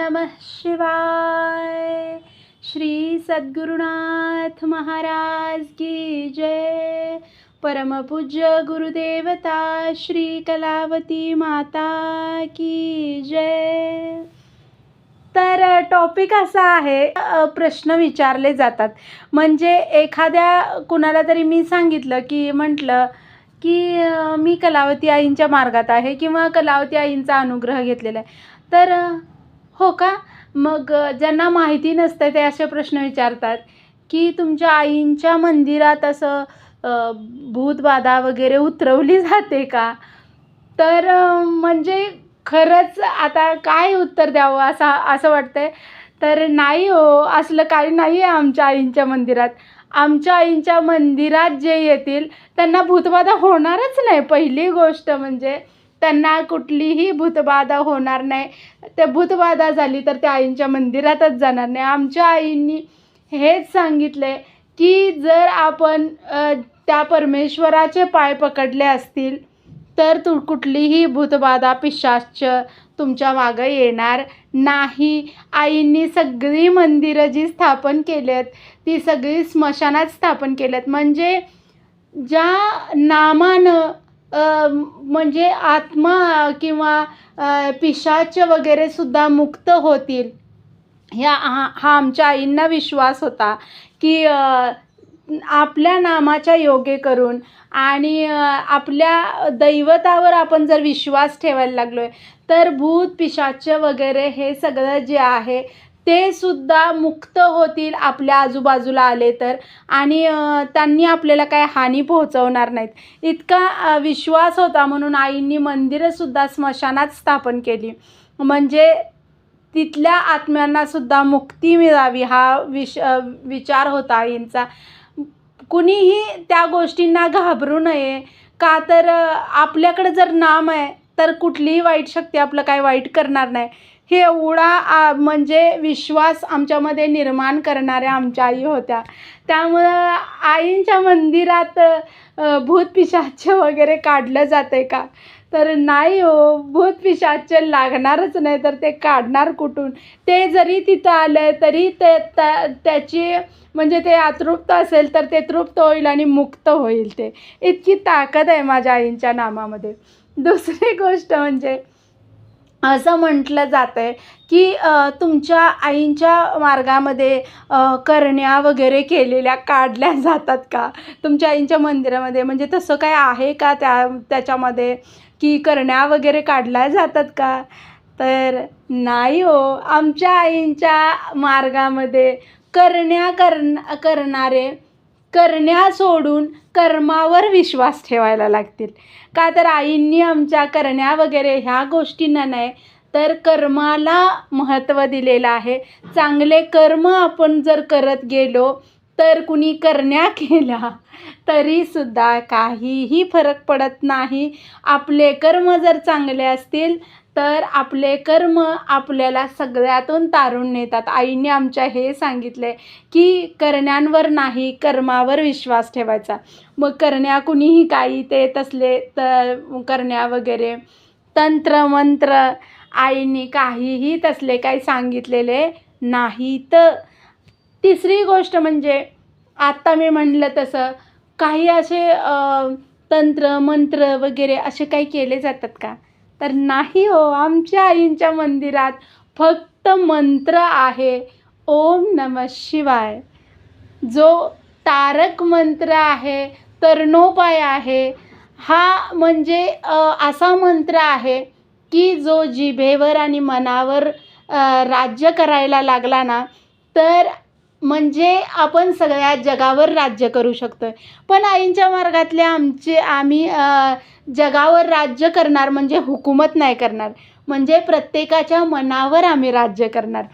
नमः शिवाय। श्री सद्गुरुनाथ महाराज की जय। परमपूज्य गुरुदेवता श्री कलावती माता की जय। तर टॉपिक असा आहे, प्रश्न विचारले जातात. म्हणजे एखाद्या कुणाला तरी मी सांगितलं की म्हटलं की मी कलावती आईंच्या मार्गात आहे किंवा कलावती आईंचा अनुग्रह घेतलेला आहे. तर हो का? मग ज्यांना माहिती नसतं ते असे प्रश्न विचारतात की तुमच्या आईंच्या मंदिरात असं भूतबाधा वगैरे उतरवली जाते का? तर म्हणजे खरंच आता काय उत्तर द्यावं असं वाटतंय. तर नाही हो, असलं काही नाही आहे आमच्या आईंच्या मंदिरात. आमच्या आईंच्या मंदिरात जे येतील त्यांना भूतबाधा होणारच नाही. पहिली गोष्ट म्हणजे त्यांना कुठलीही भूतबाधा होणार नाही. ते भूतबाधा झाली तर त्या आईंच्या मंदिरातच जाणार नाही. आमच्या आईंनी हेच सांगितले की जर आपण त्या परमेश्वराचे पाय पकडले असतील तर कुठलीही भूतबाधा पिशाच तुमच्या मागं येणार नाही. आईंनी सगळी मंदिरं जी स्थापन केलेत ती सगळी स्मशानात स्थापन केलेत. म्हणजे ज्या नामानं म्हणजे आत्मा किंवा पिशाच वगैरे सुद्धा मुक्त होतील, हा आमच्या आईंना विश्वास होता की आपल्या नामाच्या योगे करून आणि आपल्या दैवतावर आपण जर विश्वास ठेवायला लागलो आहे तर भूत पिशाच वगैरे हे सगळं जे आहे ते सुद्धा मुक्त होतील आपल्या आजूबाजूला आले तर. आणि त्यांनी आपल्याला काय हानी पोहोचवणार नाहीत इतका विश्वास होता. म्हणून आईंनी मंदिरंसुद्धा स्मशानात स्थापन केली. म्हणजे तिथल्या आत्म्यांनासुद्धा मुक्ती मिळावी हा विचार होता आईंचा. कुणीही त्या गोष्टींना घाबरू नये. का तर आपल्याकडे जर नाम आहे तर कुठलीही वाईट शक्ती आपलं काय वाईट करणार नाही. हे एवढा म्हणजे विश्वास आमच्यामध्ये निर्माण करणाऱ्या आमच्या आई होत्या. त्यामुळं आईंच्या मंदिरात भूत पिशाच वगैरे काढलं जाते का? तर नाही हो, भूत पिशाच लागणारच नाही तर ते काढणार कुठून? ते जरी तिथं आलं तरी त्याची म्हणजे ते अतृप्त असेल तर ते तृप्त होईल आणि मुक्त होईल. ते इतकी ताकद आहे माझ्या आईंच्या नामामध्ये. दुसरी गोष्ट म्हणजे असं म्हटलं जातं आहे की तुमच्या आईंच्या मार्गामध्ये करण्या वगैरे केलेल्या काढल्या जातात का तुमच्या आईंच्या मंदिरामध्ये? म्हणजे तसं काय आहे का त्याच्यामध्ये की करण्या वगैरे काढल्या जातात का? तर नाही हो, आमच्या आईंच्या मार्गामध्ये करणारे करण्या सोडून कर्मावर विश्वास ठेवायला लागतील. का तर आईंनी आमच्या करण्या वगैरे ह्या गोष्टींना नाही तर कर्माला महत्त्व दिलेलं आहे. चांगले कर्म आपण जर करत गेलो तर कुणी करण्या केला तरीसुद्धा काहीही फरक पडत नाही. आपले कर्म जर चांगले असतील तर आपले कर्म आपल्याला सगळ्यातून तारून नेतात. आईने आमच्या हे सांगितले की करण्यांवर नाही कर्मावर विश्वास ठेवायचा. मग करण्या कुणीही काही ते तसले करण्या वगैरे तंत्र मंत्र आईने काहीही तसले काही सांगितलेले नाहीत. तिसरी गोष्ट म्हणजे आत्ता मी म्हणलं तसं काही असे तंत्र मंत्र वगैरे असे काही केले जातात का? तर नाही हो, आमच्या आईंच्या मंदिरात फक्त मंत्र आहे. ओम नमः शिवाय जो तारक मंत्र आहे, तरणोपाय आहे. हा म्हणजे असा मंत्र आहे की जो जिभेवर आणि मनावर राज्य करायला लागला ना तर म्हणजे आपण सगळ्या जगावर राज्य करू शकतो. पण आईंच्या मार्गातले आम्ही जगावर राज्य करणार म्हणजे हुकूमत नाही करणार. म्हणजे प्रत्येकाच्या मनावर आम्ही राज्य करणार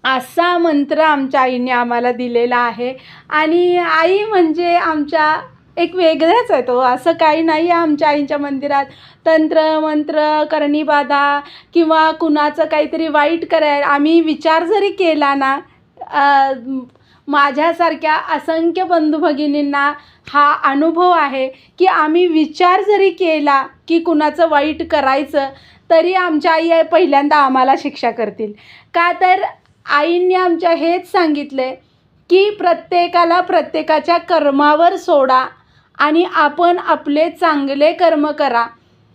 असा मंत्र आमच्या आईने आम्हाला दिलेला आहे. आणि आई म्हणजे आमच्या एक वेगळ्याच आहे तो. असं काही नाही आहे आमच्या आईंच्या मंदिरात तंत्र मंत्र करणीबाधा किंवा कुणाचं काहीतरी वाईट करायला आम्ही विचार जरी केला ना, माझ्यासारख्या असंख्य बंधू भगिनींना हा अनुभव आहे की आम्ही विचार जरी केला की कुणाचं वाईट करायचं तरी आमच्या आई पहिल्यांदा आम्हाला शिक्षा करतील. का तर आईंनी आमच्या हेच सांगितले की प्रत्येकाला प्रत्येकाच्या कर्मावर सोडा आणि आपण आपले चांगले कर्म करा.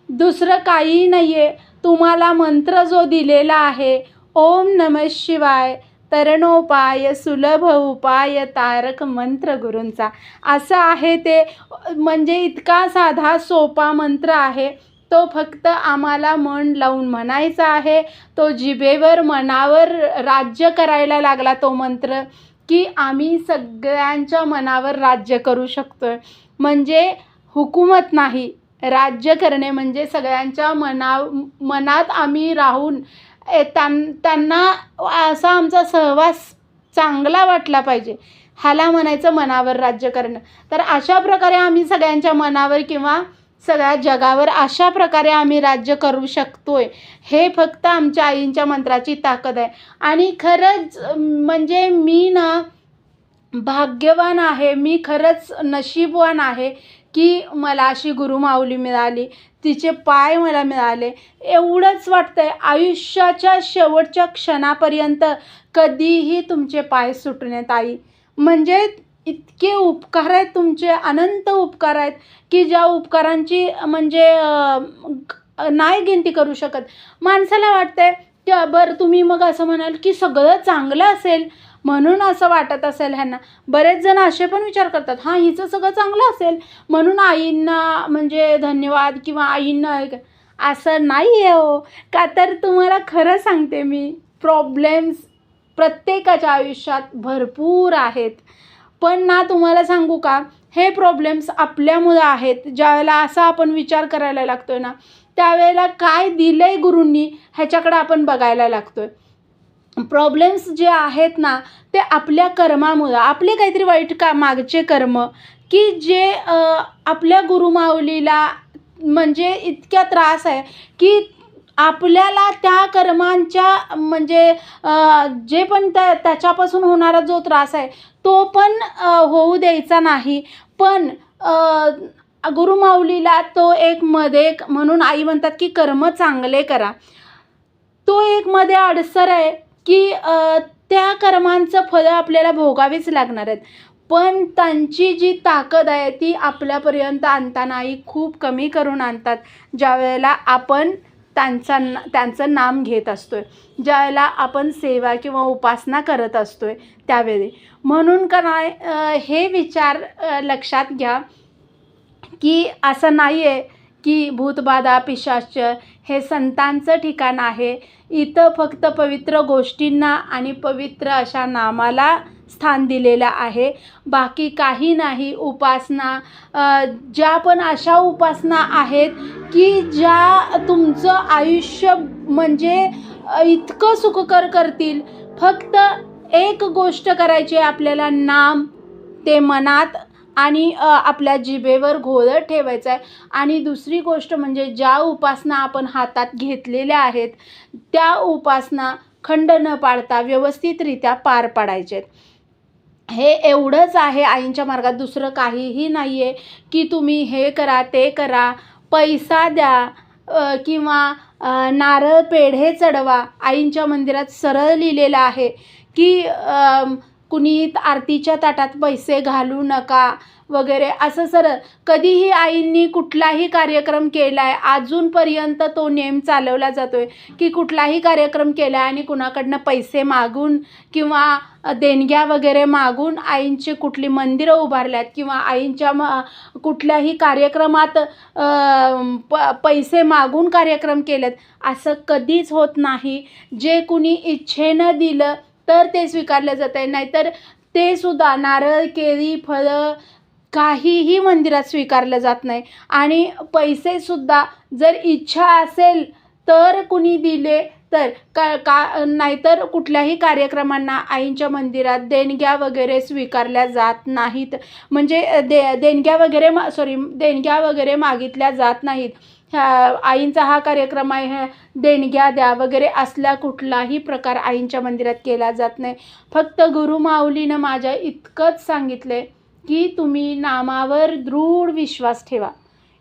दुसरं काही नाही आहे. तुम्हाला मंत्र जो दिलेला आहे, ओम नमः शिवाय, तरणोपाय, सुलभ उपाय, तारक मंत्र गुरूंचा, असं आहे ते. म्हणजे इतका साधा सोपा मंत्र आहे. तो फक्त आम्हाला मन लावून म्हणायचा आहे. तो जिभेवर मनावर राज्य करायला लागला तो मंत्र, की आम्ही सगळ्यांच्या मनावर राज्य करू शकतो. म्हणजे हुकूमत नाही, राज्य करणे म्हणजे सगळ्यांच्या मनात आम्ही राहून त्यांना असा आमचा सहवास चांगला वाटला पाहिजे, ह्याला म्हणायचं मनावर राज्य करणं. तर अशा प्रकारे आम्ही सगळ्यांच्या मनावर किंवा सगळ्या जगावर अशा प्रकारे आम्ही राज्य करू शकतोय. हे फक्त आमच्या आईंच्या मंत्राची ताकद आहे. आणि खरंच म्हणजे मी ना भाग्यवान आहे, मी खरंच नशीबवान आहे की मला अशी गुरुमाऊली मिळाली, तिचे पाय मला मिळाले. एवढंच वाटतंय आयुष्याच्या शेवटच्या क्षणापर्यंत कधीही तुमचे पाय सुटू नयेत आई. म्हणजे इतके उपकार आहेत तुमचे, अनंत उपकार आहेत की ज्या उपकारांची म्हणजे नाही गिनती करू शकत. माणसाला वाटतंय की बरं तुम्ही मग असं म्हणाल की सगळं चांगलं असेल म्हणून असं वाटत असेल ह्यांना. बरेच जण असे पण विचार करतात, हां हिचं सगळं चांगलं असेल म्हणून आईंना म्हणजे धन्यवाद किंवा आईंना, असं नाही आहे हो. का तर तुम्हाला खरं सांगते मी, प्रॉब्लेम्स प्रत्येकाच्या आयुष्यात भरपूर आहेत. पण ना तुम्हाला सांगू का, हे प्रॉब्लेम्स आपल्यामुळं आहेत. ज्यावेळेला असा आपण विचार करायला लागतोय ना, त्यावेळेला काय दिलं आहे गुरूंनी ह्याच्याकडे आपण बघायला लागतोय. प्रॉब्लेम्स जे आहेत ना ते आपल्या कर्मामुळं, आपले काहीतरी वाईट मागचे कर्म की जे आपल्या गुरुमाऊलीला म्हणजे इतक्या त्रास आहे की आपल्याला त्या कर्मांच्या म्हणजे जे पण त्याच्यापासून होणारा जो त्रास आहे तो पण होऊ द्यायचा नाही. पण गुरुमाऊलीला तो एक मध्ये म्हणून आई म्हणतात की कर्म चांगले करा, तो एक मध्ये अडसर आहे की त्या कर्मांचं फळं आपल्याला भोगावीच लागणार आहेत. पण त्यांची जी ताकद आहे ती आपल्यापर्यंत आणताना आई खूप कमी करून आणतात, ज्यावेळेला आपण त्यांचं नाम घेत असतोय, ज्यावेळेला आपण सेवा किंवा उपासना करत असतोय त्यावेळी. म्हणून का नाही हे विचार लक्षात घ्या की असं नाही आहे की भूतबाधा पिशाच हे संतांचं ठिकाण आहे. इथं फक्त पवित्र गोष्टींना आणि पवित्र अशा नामाला स्थान दिलेलं आहे, बाकी काही नाही. उपासना ज्या पण अशा उपासना आहेत की ज्या तुमचं आयुष्य म्हणजे इतकं सुखकर करतील. फक्त एक गोष्ट करायची आहे आपल्याला, नाम ते मनात आणि आपल्या जिभेवर घोळत ठेवायचं आहे. आणि दुसरी गोष्ट म्हणजे ज्या उपासना आपण हातात घेतलेल्या आहेत त्या उपासना खंड न पाडता व्यवस्थितरित्या पार पाडायचे. हे एवढंच आहे आईंच्या मार्गात, दुसरं काहीही नाही आहे की तुम्ही हे करा ते करा, पैसा द्या किंवा नारळ पेढे चढवा. आईंच्या मंदिरात सरळ लिहिलेलं आहे की कुणी आरतीच्या ताटात पैसे घालू नका वगैरे असं सरळ. कधीही आईंनी कुठलाही कार्यक्रम केला आहे अजूनपर्यंत तो नेम चालवला जातोय की कुठलाही कार्यक्रम केला आहे आणि कुणाकडनं पैसे मागून किंवा देणग्या वगैरे मागून आईंची कुठली मंदिरं उभारल्यात किंवा आईंच्या कुठल्याही कार्यक्रमात पैसे मागून कार्यक्रम केलेत, असं कधीच होत नाही. जे कुणी इच्छेनं दिलं तर ते स्वीकारलं जातं आहे, नाहीतर ते सुद्धा नारळ केळी फळं काहीही मंदिरात स्वीकारलं जात नाही. आणि पैसेसुद्धा जर इच्छा असेल तर कुणी दिले तर नाहीतर कुठल्याही कार्यक्रमांना आईंच्या मंदिरात देणग्या वगैरे स्वीकारल्या जात नाहीत. म्हणजे देणग्या वगैरे मागितल्या जात नाहीत. आईंचा हा कार्यक्रम आहे, देणग्या द्या वगैरे असला कुठलाही प्रकार आईंच्या मंदिरात केला जात नाही. फक्त गुरुमाऊलीनं माझ्या इतकंच सांगितलं की तुम्ही नामावर दृढ विश्वास ठेवा.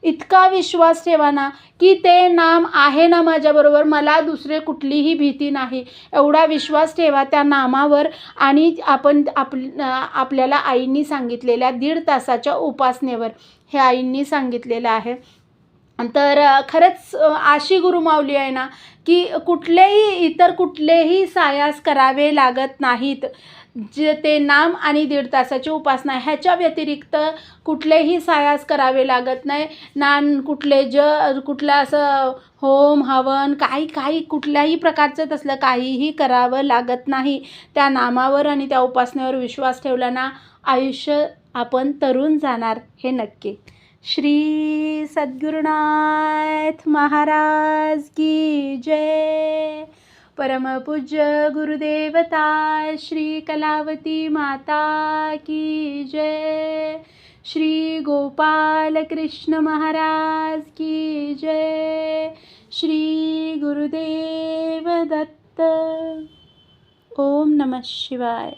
इतका विश्वास ठेवा ना की ते नाम आहे ना माझ्याबरोबर, मला दुसरे कुठलीही भीती नाही, एवढा विश्वास ठेवा त्या नामावर. आणि आपल्याला आईंनी सांगितलेल्या 1.5 तासाच्या उपासनेवर हे आईंनी सांगितलेलं आहे. तर खरंच अशी गुरुमाऊली आहे ना की इतर कुठलेही सायास करावे लागत नाहीत. जे ते नाम आणि 1.5 तासाची उपासना ह्याच्या व्यतिरिक्त कुठलेही सायास करावे लागत नाही. कुठलं असं होम हवन काही कुठल्याही प्रकारचं तसलं काहीही करावं लागत नाही. त्या नामावर आणि त्या उपासनेवर विश्वास ठेवला ना, आयुष्य आपण तरुण जाणार हे नक्की. श्री सद्गुरुनाथ महाराज की जय. परमपूज्य गुरुदेवता श्री कलावती माता की जय. श्री गोपाल कृष्ण महाराज की जय. श्री गुरुदेव दत्त. ओम नमः शिवाय.